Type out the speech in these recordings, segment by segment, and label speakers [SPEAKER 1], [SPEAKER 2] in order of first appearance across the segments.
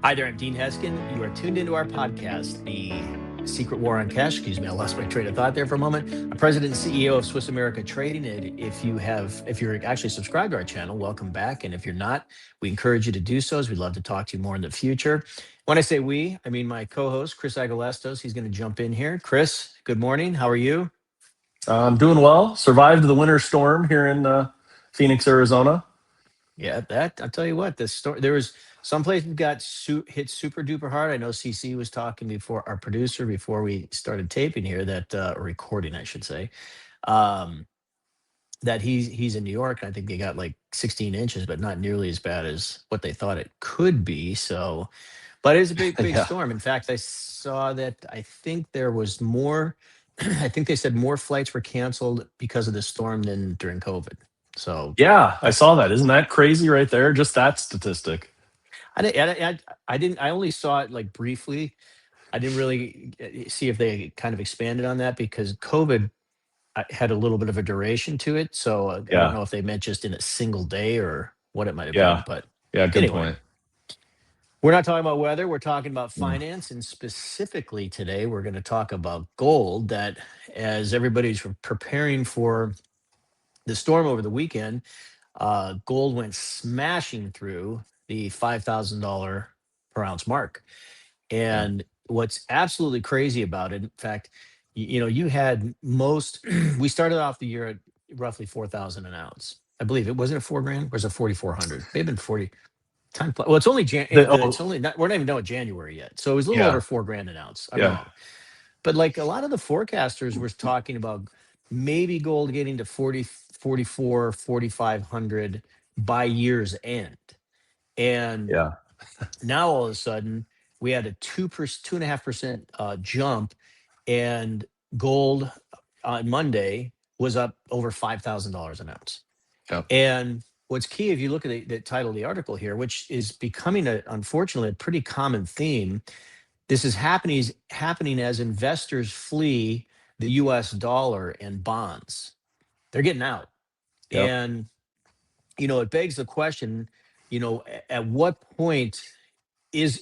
[SPEAKER 1] Hi there, I'm Dean Heskin. You are tuned into our podcast, The Secret War on Cash. Excuse me, I lost my train of thought there for a moment. I'm President and CEO of Swiss America Trading. And if you're actually subscribed to our channel, welcome back. And if you're not, we encourage you to do so, as we'd love to talk to you more in the future. When I say we, I mean my co-host, Chris Agelastos. He's going to jump in here. Chris, good morning. How are you?
[SPEAKER 2] I'm doing well. Survived the winter storm here in Phoenix, Arizona.
[SPEAKER 1] Yeah, that I'll tell you what. The story there was some places got hit super duper hard. I know CC was talking before, our producer, before we started taping here, that or recording, I should say, um, that he's in New York. And I think they got like 16 inches, but not nearly as bad as what they thought it could be. So, but it's a big
[SPEAKER 2] Yeah,
[SPEAKER 1] storm. In fact, I saw that I think there was more. I think they said more flights were canceled because of the storm than during COVID. So
[SPEAKER 2] yeah, I saw that. Isn't that crazy right there? Just that statistic.
[SPEAKER 1] I didn't. I only saw it like briefly. I didn't really see if they kind of expanded on that because COVID had a little bit of a duration to it. So I don't
[SPEAKER 2] Yeah,
[SPEAKER 1] know if they meant just in a single day or what it might have been.
[SPEAKER 2] yeah,
[SPEAKER 1] But
[SPEAKER 2] yeah. Good
[SPEAKER 1] anyway,
[SPEAKER 2] point.
[SPEAKER 1] we're not talking about weather. We're talking about
[SPEAKER 2] Mm.
[SPEAKER 1] finance, and specifically today, we're going to talk about gold. That as everybody's preparing for the storm over the weekend, gold went smashing through the $5,000 per ounce mark.
[SPEAKER 2] Yeah,
[SPEAKER 1] And what's absolutely crazy about it, in fact, you had most, we started off the year at roughly 4,000 an ounce. I believe it wasn't a 4 grand, or was it 4,400? May have been 40 well, it's only it's
[SPEAKER 2] oh,
[SPEAKER 1] only not, we're not even done January yet. So it was a little over
[SPEAKER 2] yeah,
[SPEAKER 1] 4 grand an ounce. I'm
[SPEAKER 2] yeah,
[SPEAKER 1] wrong. But like a lot of the forecasters were talking about maybe gold getting to 40, 44, 4,500 by year's end. And
[SPEAKER 2] yeah.
[SPEAKER 1] now all of a sudden we had a 2.5% jump, and gold on Monday was up over $5,000 an ounce.
[SPEAKER 2] Yep.
[SPEAKER 1] And what's key, if you look at the title of the article here, which is becoming unfortunately a pretty common theme, this is happening as investors flee the US dollar and bonds. They're getting out.
[SPEAKER 2] Yep.
[SPEAKER 1] And it begs the question, at what point is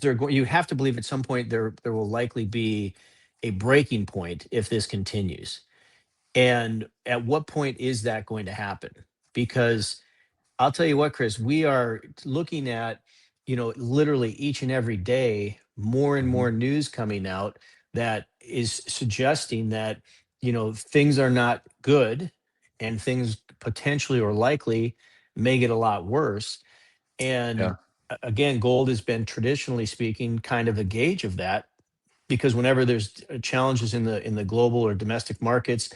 [SPEAKER 1] there going, you have to believe at some point there will likely be a breaking point if this continues. And at what point is that going to happen? Because I'll tell you what, Chris, we are looking at, literally each and every day, more and
[SPEAKER 2] Mhm.
[SPEAKER 1] more news coming out that is suggesting that, things are not good, and things potentially or likely may get a lot worse.
[SPEAKER 2] Yeah,
[SPEAKER 1] And again, gold has been, traditionally speaking, kind of a gauge of that, because whenever there's challenges in the global or domestic markets,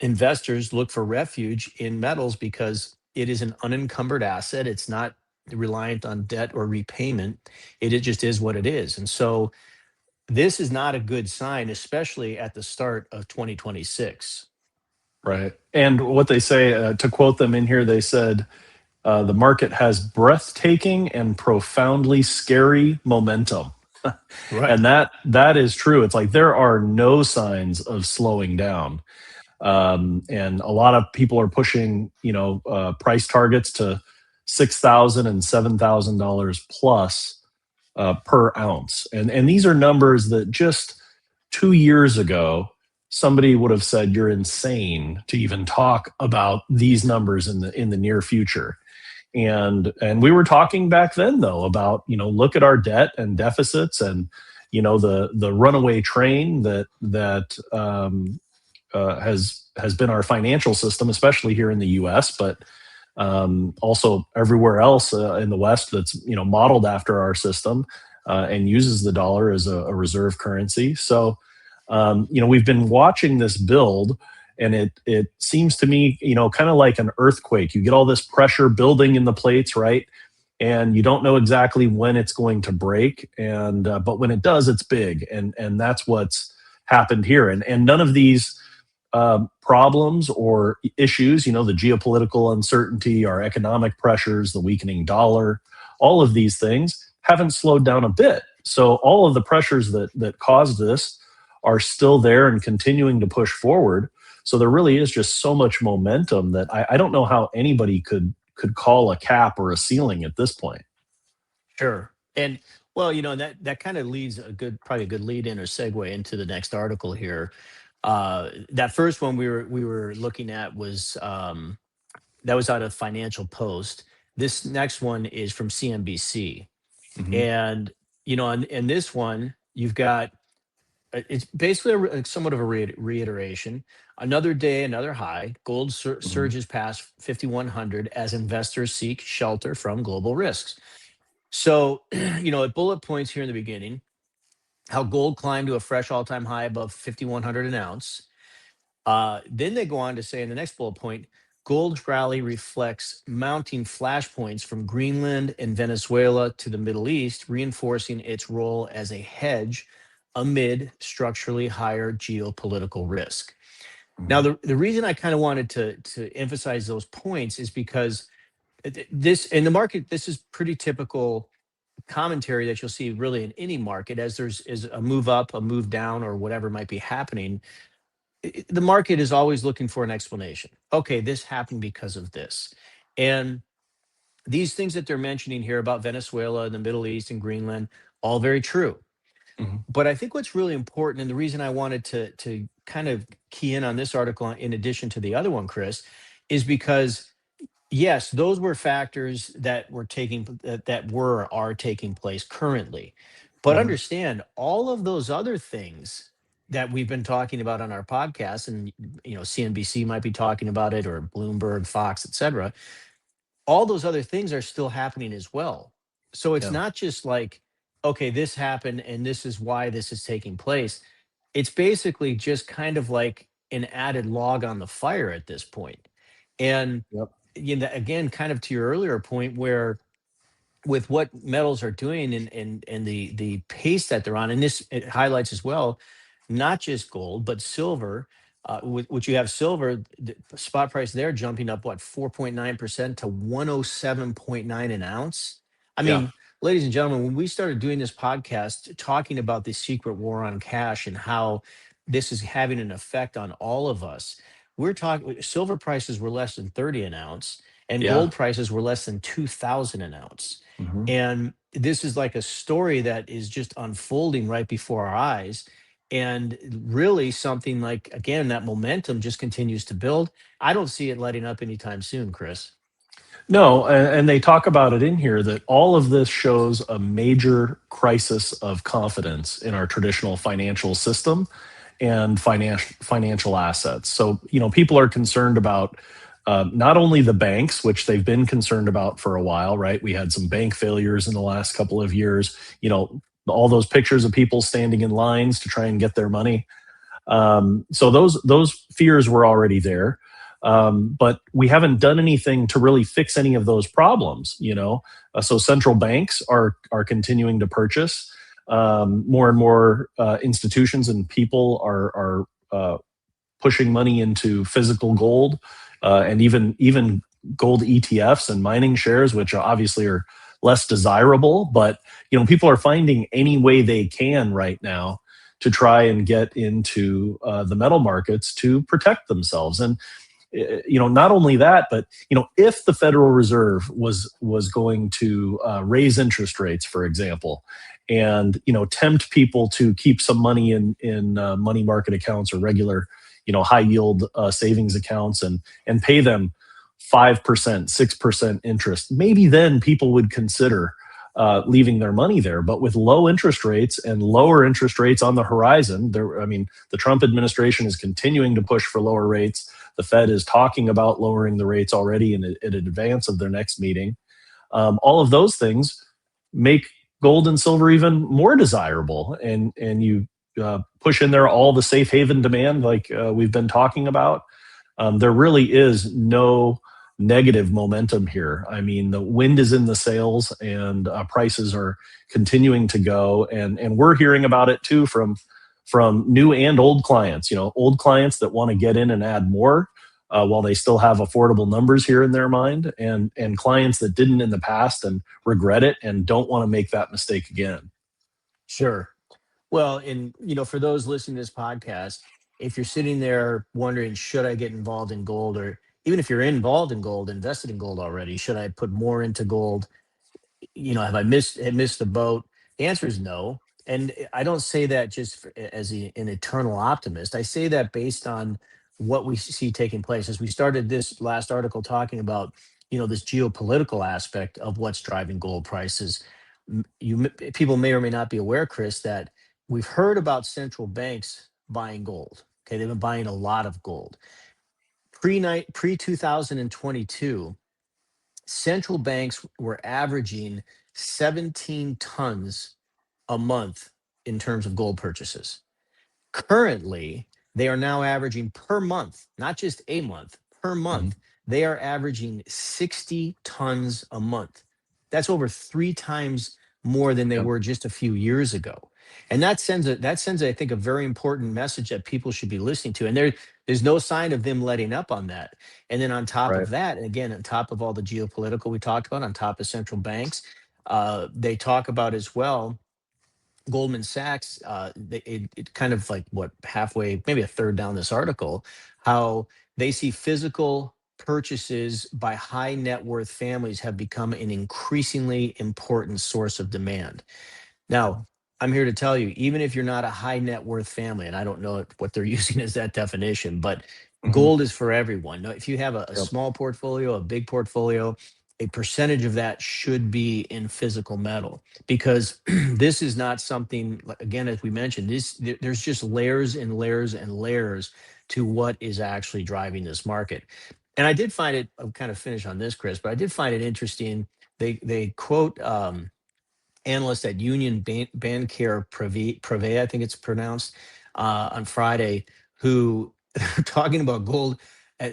[SPEAKER 1] investors look for refuge in metals because it is an unencumbered asset. It's not reliant on debt or repayment. It just is what it is. And so this is not a good sign, especially at the start of 2026.
[SPEAKER 2] right. And what they say, to quote them in here, they said the market has breathtaking and profoundly scary momentum.
[SPEAKER 1] Right.
[SPEAKER 2] And that is true. It's like there are no signs of slowing down. And a lot of people are pushing, price targets to $6,000 and $7,000 plus per ounce, and these are numbers that just 2 years ago somebody would have said you're insane to even talk about these numbers in the near future. And we were talking back then though about, look at our debt and deficits, and the runaway train that has been our financial system, especially here in the U.S., but also everywhere else in the West that's modeled after our system and uses the dollar as a reserve currency. So we've been watching this build, and it seems to me kind of like an earthquake. You get all this pressure building in the plates, right? And you don't know exactly when it's going to break, and but when it does, it's big, and that's what's happened here. And none of these problems or issues, the geopolitical uncertainty, our economic pressures, the weakening dollar, all of these things haven't slowed down a bit. So all of the pressures that caused this are still there and continuing to push forward. So there really is just so much momentum that I don't know how anybody could call a cap or a ceiling at this point.
[SPEAKER 1] Sure. And Well, that kind of leads probably a good lead in or segue into the next article here. That first one we were looking at was that was out of Financial Post. This next one is from CNBC,
[SPEAKER 2] Hmm.
[SPEAKER 1] and in this one you've got it's basically somewhat of a reiteration. Another day, another high. Gold
[SPEAKER 2] Hmm.
[SPEAKER 1] surges past 5,100 as investors seek shelter from global risks. So, at bullet points here in the beginning, how gold climbed to a fresh all-time high above 5,100 an ounce. Then they go on to say in the next bullet point, gold rally reflects mounting flashpoints from Greenland and Venezuela to the Middle East, reinforcing its role as a hedge amid structurally higher geopolitical risk. Now,
[SPEAKER 2] Hmm.
[SPEAKER 1] the reason I kind of wanted to emphasize those points is because this in the market, this is pretty typical commentary that you'll see really in any market as there's is a move up, a move down, or whatever might be happening. The market is always looking for an explanation. Okay, this happened because of this. And these things that they're mentioning here about Venezuela and the Middle East and Greenland, all very true.
[SPEAKER 2] Hmm.
[SPEAKER 1] But I think what's really important, and the reason I wanted to kind of key in on this article in addition to the other one, Chris, is because yes, those were factors that were that were or are taking place currently. But
[SPEAKER 2] Hmm.
[SPEAKER 1] understand all of those other things that we've been talking about on our podcast, and CNBC might be talking about it, or Bloomberg, Fox, etc. All those other things are still happening as well. So it's
[SPEAKER 2] Yeah.
[SPEAKER 1] not just like, okay, this happened and this is why this is taking place. It's basically just kind of like an added log on the fire at this point. And
[SPEAKER 2] Yep.
[SPEAKER 1] again, kind of to your earlier point, where with what metals are doing and the pace that they're on, and this it highlights as well, not just gold but silver, which you have silver, the spot price there jumping up what 4.9% to 107.9 an ounce. I
[SPEAKER 2] Yeah.
[SPEAKER 1] mean, ladies and gentlemen, when we started doing this podcast talking about the secret war on cash and how this is having an effect on all of us, we're talking silver prices were less than 30 an ounce and
[SPEAKER 2] Yeah.
[SPEAKER 1] gold prices were less than 2,000 an ounce.
[SPEAKER 2] Hmm.
[SPEAKER 1] And this is like a story that is just unfolding right before our eyes. And really, something like, again, that momentum just continues to build. I don't see it letting up anytime soon, Chris.
[SPEAKER 2] No, and they talk about it in here that all of this shows a major crisis of confidence in our traditional financial system and financial assets. So, people are concerned about not only the banks, which they've been concerned about for a while, right? We had some bank failures in the last couple of years. All those pictures of people standing in lines to try and get their money. So those fears were already there, but we haven't done anything to really fix any of those problems. So central banks are continuing to purchase. More and more institutions and people are pushing money into physical gold, and even gold ETFs and mining shares, which obviously are less desirable. But people are finding any way they can right now to try and get into the metal markets to protect themselves. And not only that, but if the Federal Reserve was going to raise interest rates, for example, and tempt people to keep some money in money market accounts or regular high yield savings accounts, and pay them 5%, 6% interest, maybe then people would consider leaving their money there. But with low interest rates and lower interest rates on the horizon, the Trump administration is continuing to push for lower rates. The Fed is talking about lowering the rates already in advance of their next meeting. All of those things make gold and silver even more desirable, and you push in there all the safe haven demand like we've been talking about. There really is no negative momentum here. I mean, the wind is in the sails, and prices are continuing to go, and we're hearing about it too from new and old clients. Old clients that want to get in and add more while they still have affordable numbers here in their mind, and clients that didn't in the past and regret it and don't want to make that mistake again.
[SPEAKER 1] Sure. Well, and for those listening to this podcast, if you're sitting there wondering, should I get involved in gold, or even if you're involved in gold, invested in gold already, should I put more into gold? Have I missed the boat? The answer is no. And I don't say that just as an eternal optimist. I say that based on what we see taking place. As we started this last article talking about, this geopolitical aspect of what's driving gold prices. People may or may not be aware, Chris, that we've heard about central banks buying gold. Okay, they've been buying a lot of gold. Pre 2022, central banks were averaging 17 tons a month in terms of gold purchases. Currently, they are now averaging per month, not just a month, per
[SPEAKER 2] Mhm.
[SPEAKER 1] month, they are averaging 60 tons a month. That's over 3 times more than they
[SPEAKER 2] Yep.
[SPEAKER 1] were just a few years ago. And that sends, I think, a very important message that people should be listening to. And there's no sign of them letting up on that. And then on top
[SPEAKER 2] Right.
[SPEAKER 1] of that, and again, on top of all the geopolitical we talked about, on top of central banks, they talk about as well. Goldman Sachs, it kind of like what halfway, maybe a third down this article, how they see physical purchases by high net worth families have become an increasingly important source of demand. Now, I'm here to tell you, even if you're not a high net worth family, and I don't know what they're using as that definition, but
[SPEAKER 2] Mhm.
[SPEAKER 1] gold is for everyone. Now, if you have a
[SPEAKER 2] Yep.
[SPEAKER 1] small portfolio, a big portfolio, a percentage of that should be in physical metal because this is not something, again, as we mentioned, there's just layers and layers and layers to what is actually driving this market. And I did find it, I'll kind of finish on this, Chris, but I did find it interesting. They quote analyst at Union Bancaire Privé, I think it's pronounced, on Friday, who talking about gold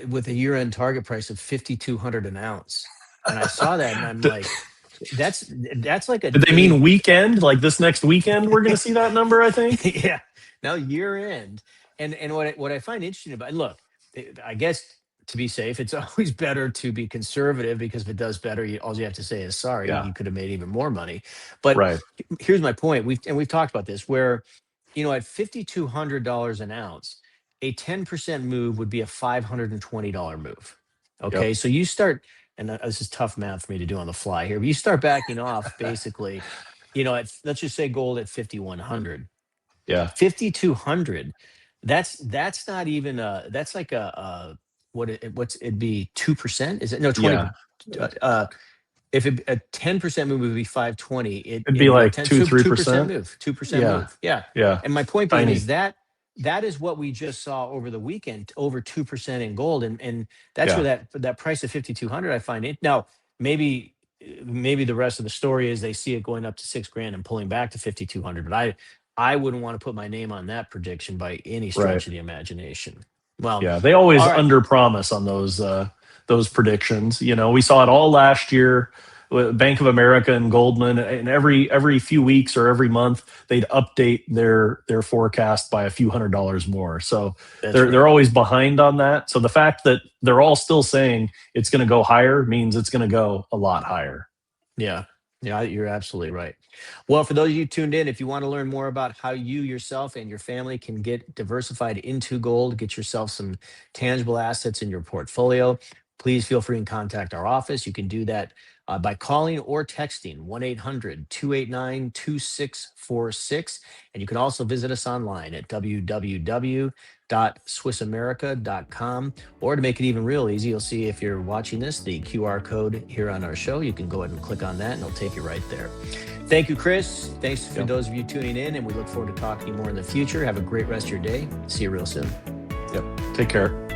[SPEAKER 1] with a year-end target price of 5,200 an ounce. And I saw that, and I'm
[SPEAKER 2] Did,
[SPEAKER 1] like, that's like a
[SPEAKER 2] did they mean
[SPEAKER 1] day.
[SPEAKER 2] weekend? Like this next weekend, we're going to see that number, I think.
[SPEAKER 1] Yeah. Now year end, and what I find interesting about, and look, I guess to be safe, it's always better to be conservative because if it does better, all you have to say is sorry.
[SPEAKER 2] Yeah.
[SPEAKER 1] You could have made even more money. But
[SPEAKER 2] Right.
[SPEAKER 1] here's my point. We've talked about this where at $5,200 an ounce, a 10% move would be a $520 move.
[SPEAKER 2] Yep.
[SPEAKER 1] Okay, so you start, and this is tough math for me to do on the fly here. But you start backing off basically, let's just say gold at 5,100.
[SPEAKER 2] Yeah.
[SPEAKER 1] 5,200, that's not even that's like what's it'd be 2%, is it? No, 20.
[SPEAKER 2] Yeah.
[SPEAKER 1] If a 10% move would be 520,
[SPEAKER 2] It'd be
[SPEAKER 1] it'd be a
[SPEAKER 2] like
[SPEAKER 1] 10
[SPEAKER 2] 2,
[SPEAKER 1] 2%
[SPEAKER 2] 3%.
[SPEAKER 1] move, 2%
[SPEAKER 2] Yeah.
[SPEAKER 1] move, yeah.
[SPEAKER 2] Yeah.
[SPEAKER 1] And my point being is
[SPEAKER 2] Tiny.
[SPEAKER 1] that is what we just saw over the weekend, over 2% in gold. And that's where
[SPEAKER 2] Yeah.
[SPEAKER 1] that price of 5,200, I find it now. Maybe the rest of the story is they see it going up to 6 grand and pulling back to 5,200, but I wouldn't want to put my name on that prediction by any
[SPEAKER 2] Right.
[SPEAKER 1] stretch of the imagination. Well,
[SPEAKER 2] Yeah. They always
[SPEAKER 1] all right.
[SPEAKER 2] under promise on those predictions. We saw it all last year with Bank of America and Goldman, and every few weeks or every month they'd update their forecast by a few $100s more. So
[SPEAKER 1] That's
[SPEAKER 2] they're
[SPEAKER 1] right.
[SPEAKER 2] always behind on that. So the fact that they're all still saying it's going to go higher means it's going to go a lot higher.
[SPEAKER 1] Yeah. Yeah, you're absolutely right. Well, for those of you tuned in, if you want to learn more about how you yourself and your family can get diversified into gold, get yourself some tangible assets in your portfolio, please feel free and contact our office. You can do that by calling or texting 1-800-289-2646. And you can also visit us online at www.swissamerica.com. Or to make it even real easy, you'll see if you're watching this, the QR code here on our show. You can go ahead and click on that and it'll take you right there. Thank you, Chris. Thanks for
[SPEAKER 2] Yep.
[SPEAKER 1] those of you tuning in, and we look forward to talking to you more in the future. Have a great rest of your day. See you real soon.
[SPEAKER 2] Yep. Take care.